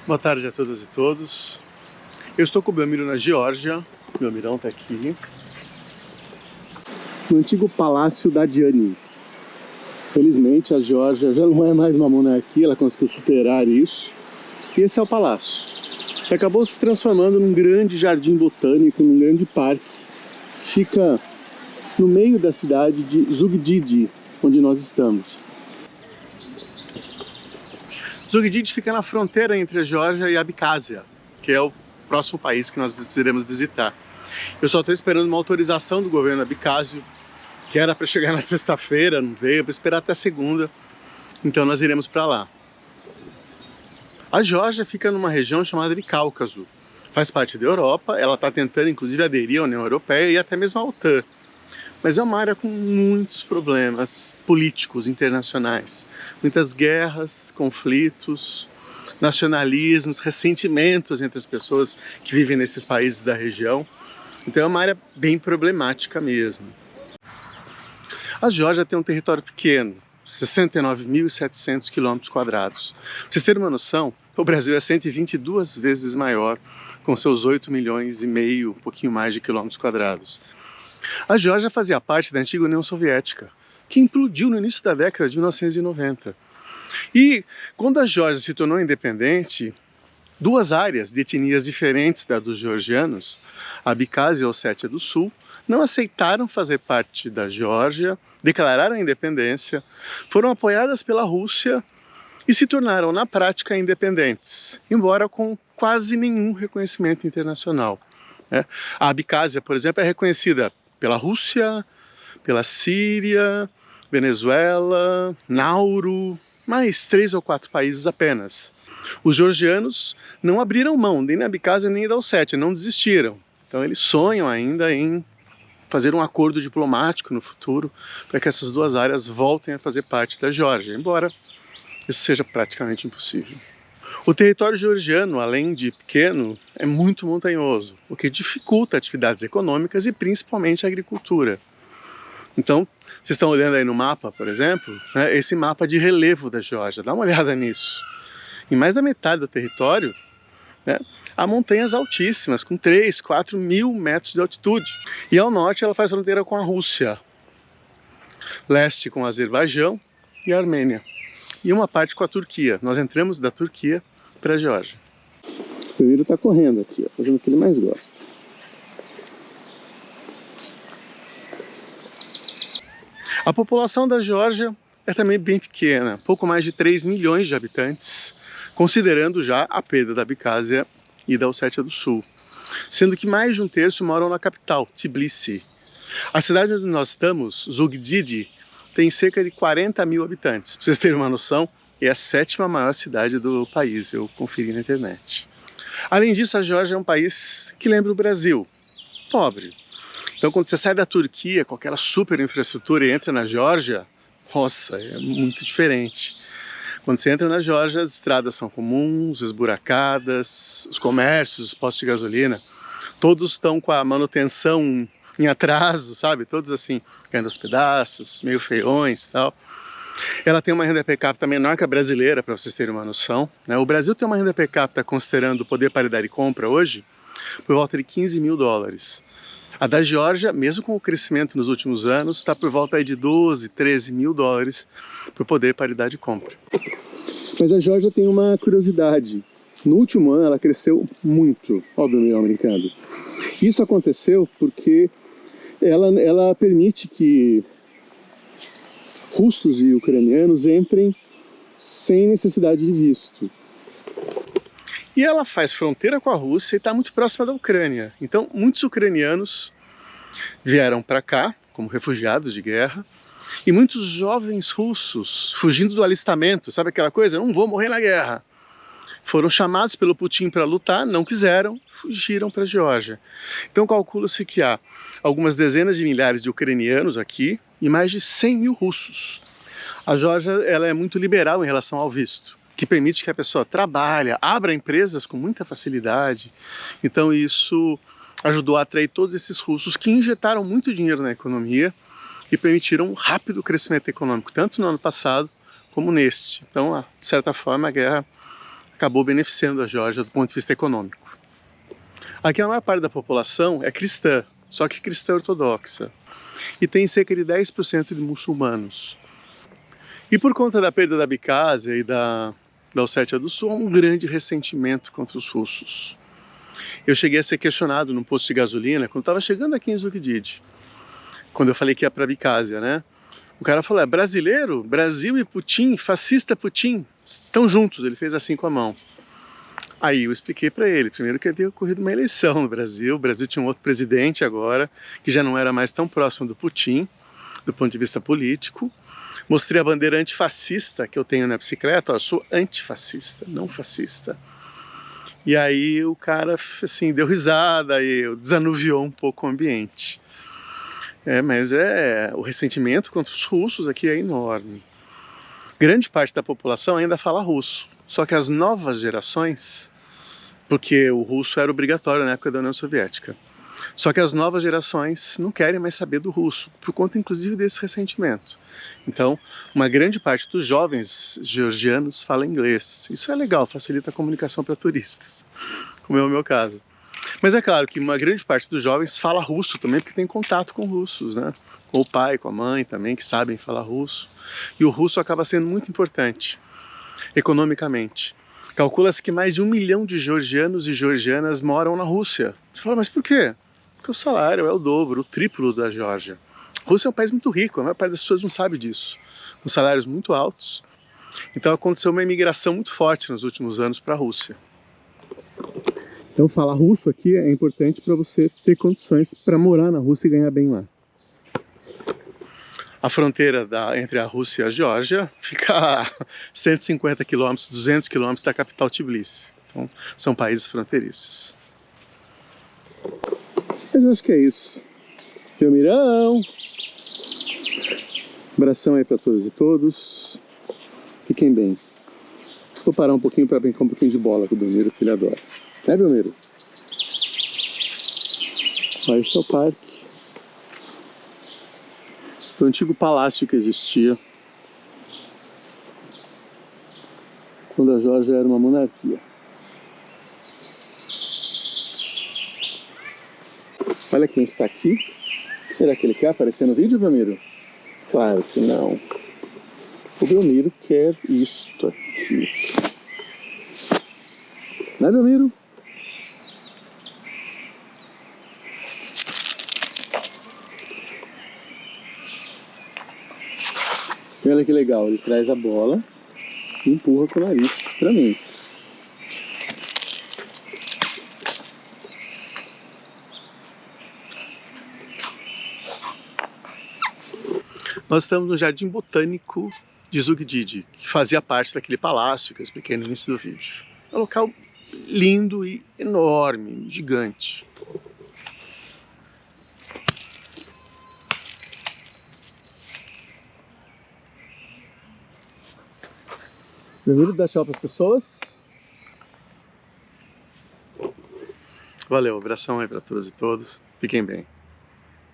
Boa tarde a todas e todos. Eu estou com o Belmiro na Geórgia. O Belmirão está aqui. No antigo Palácio da Diani. Felizmente a Geórgia já não é mais uma monarquia, ela conseguiu superar isso. E esse é o palácio. Que acabou se transformando num grande jardim botânico, num grande parque. Que fica no meio da cidade de Zugdidi, onde nós estamos. Zugdidi fica na fronteira entre a Geórgia e a Abcásia, que é o próximo país que nós iremos visitar. Eu só estou esperando uma autorização do governo abcásio, que era para chegar na sexta-feira, não veio, para esperar até segunda, então nós iremos para lá. A Geórgia fica numa região chamada de Cáucaso, faz parte da Europa, ela está tentando inclusive aderir à União Europeia e até mesmo à OTAN. Mas é uma área com muitos problemas políticos internacionais. Muitas guerras, conflitos, nacionalismos, ressentimentos entre as pessoas que vivem nesses países da região. Então é uma área bem problemática mesmo. A Geórgia tem um território pequeno, 69.700 km². Pra vocês terem uma noção, o Brasil é 122 vezes maior, com seus 8,5 milhões, um pouquinho mais de km². A Geórgia fazia parte da antiga União Soviética, que implodiu no início da década de 1990. E quando a Geórgia se tornou independente, duas áreas de etnias diferentes da dos georgianos, a Abcásia e a Ossétia do Sul, não aceitaram fazer parte da Geórgia, declararam a independência, foram apoiadas pela Rússia e se tornaram, na prática, independentes, embora com quase nenhum reconhecimento internacional. A Abcásia, por exemplo, é reconhecida pela Rússia, pela Síria, Venezuela, Nauru, mais 3 ou 4 países apenas. Os georgianos não abriram mão nem da Abcásia nem da Ossétia, não desistiram. Então eles sonham ainda em fazer um acordo diplomático no futuro para que essas duas áreas voltem a fazer parte da Geórgia, embora isso seja praticamente impossível. O território georgiano, além de pequeno, é muito montanhoso, o que dificulta atividades econômicas e principalmente a agricultura. Então, vocês estão olhando aí no mapa, por exemplo, esse mapa de relevo da Geórgia, dá uma olhada nisso. Em mais da metade do território, há montanhas altíssimas, com 3, 4 mil metros de altitude. E ao norte ela faz fronteira com a Rússia, leste com o Azerbaijão e a Armênia. E uma parte com a Turquia. Nós entramos da Turquia para a Geórgia. O Belmiro está correndo aqui, fazendo o que ele mais gosta. A população da Geórgia é também bem pequena, pouco mais de 3 milhões de habitantes, considerando já a perda da Abcásia e da Ossétia do Sul, sendo que mais de um terço moram na capital, Tbilisi. A cidade onde nós estamos, Zugdidi, tem cerca de 40 mil habitantes. Pra vocês terem uma noção, é a 7ª maior cidade do país, eu conferi na internet. Além disso, a Geórgia é um país que lembra o Brasil, pobre. Então quando você sai da Turquia com aquela super infraestrutura e entra na Geórgia, nossa, é muito diferente. Quando você entra na Geórgia, as estradas são comuns, esburacadas, os comércios, os postos de gasolina, todos estão com a manutenção em atraso, sabe? Todos assim, caindo aos pedaços, meio feiões e tal. Ela tem uma renda per capita menor que a brasileira, para vocês terem uma noção. O Brasil tem uma renda per capita, considerando o poder paridade de compra hoje, por volta de 15 mil dólares. A da Geórgia, mesmo com o crescimento nos últimos anos, está por volta de 12, 13 mil dólares por poder paridade de compra. Mas a Geórgia tem uma curiosidade. No último ano ela cresceu muito, óbvio, meio americano. Isso aconteceu porque ela permite que russos e ucranianos entrem sem necessidade de visto. E ela faz fronteira com a Rússia e está muito próxima da Ucrânia. Então, muitos ucranianos vieram para cá como refugiados de guerra e muitos jovens russos fugindo do alistamento, sabe aquela coisa? Não vou morrer na guerra. Foram chamados pelo Putin para lutar, não quiseram, fugiram para a Geórgia. Então calcula-se que há algumas dezenas de milhares de ucranianos aqui e mais de 100 mil russos. A Geórgia ela é muito liberal em relação ao visto, que permite que a pessoa trabalhe, abra empresas com muita facilidade. Então isso ajudou a atrair todos esses russos que injetaram muito dinheiro na economia e permitiram um rápido crescimento econômico, tanto no ano passado como neste. Então, de certa forma, a guerra acabou beneficiando a Geórgia do ponto de vista econômico. Aqui a maior parte da população é cristã, só que cristã ortodoxa, e tem cerca de 10% de muçulmanos. E por conta da perda da Abkhazia e da Ossétia do Sul, há um grande ressentimento contra os russos. Eu cheguei a ser questionado num posto de gasolina quando estava chegando aqui em Zugdid, quando eu falei que ia para Abkhazia, né? O cara falou, brasileiro? Brasil e Putin, fascista Putin, estão juntos. Ele fez assim com a mão. Aí eu expliquei para ele, primeiro que havia ocorrido uma eleição no Brasil, o Brasil tinha um outro presidente agora, que já não era mais tão próximo do Putin, do ponto de vista político. Mostrei a bandeira antifascista que eu tenho na bicicleta, eu sou antifascista, não fascista. E aí o cara, assim, deu risada e desanuviou um pouco o ambiente. Mas o ressentimento contra os russos aqui é enorme. Grande parte da população ainda fala russo, só que as novas gerações, porque o russo era obrigatório na época da União Soviética, só que as novas gerações não querem mais saber do russo, por conta inclusive desse ressentimento. Então, uma grande parte dos jovens georgianos fala inglês. Isso é legal, facilita a comunicação para turistas, como é o meu caso. Mas é claro que uma grande parte dos jovens fala russo também, porque tem contato com russos, né? Com o pai, com a mãe também, que sabem falar russo. E o russo acaba sendo muito importante, economicamente. Calcula-se que mais de 1 milhão de georgianos e georgianas moram na Rússia. Você fala, mas por quê? Porque o salário é o dobro, o triplo da Geórgia. A Rússia é um país muito rico, a maior parte das pessoas não sabe disso. Com salários muito altos. Então aconteceu uma imigração muito forte nos últimos anos para a Rússia. Então falar russo aqui é importante para você ter condições para morar na Rússia e ganhar bem lá. A fronteira entre a Rússia e a Geórgia fica a 150 km, 200 km da capital Tbilisi. Então são países fronteiriços. Mas eu acho que é isso. Belmirão! Abração aí para todas e todos. Fiquem bem. Vou parar um pouquinho para brincar um pouquinho de bola com o Belmiro, que ele adora. Né, Belmiro? Olha, esse é o parque do antigo palácio que existia quando a Geórgia era uma monarquia. Olha quem está aqui. O que será que ele quer aparecer no vídeo, Belmiro? Claro que não. O Belmiro quer isto aqui. Né, Belmiro? E olha que legal, ele traz a bola e empurra com o nariz para mim. Nós estamos no Jardim Botânico de Zugdid, que fazia parte daquele palácio que eu expliquei no início do vídeo. É um local lindo e enorme, gigante. Belmiro, dá tchau para as pessoas. Valeu, abração aí para todas e todos. Fiquem bem.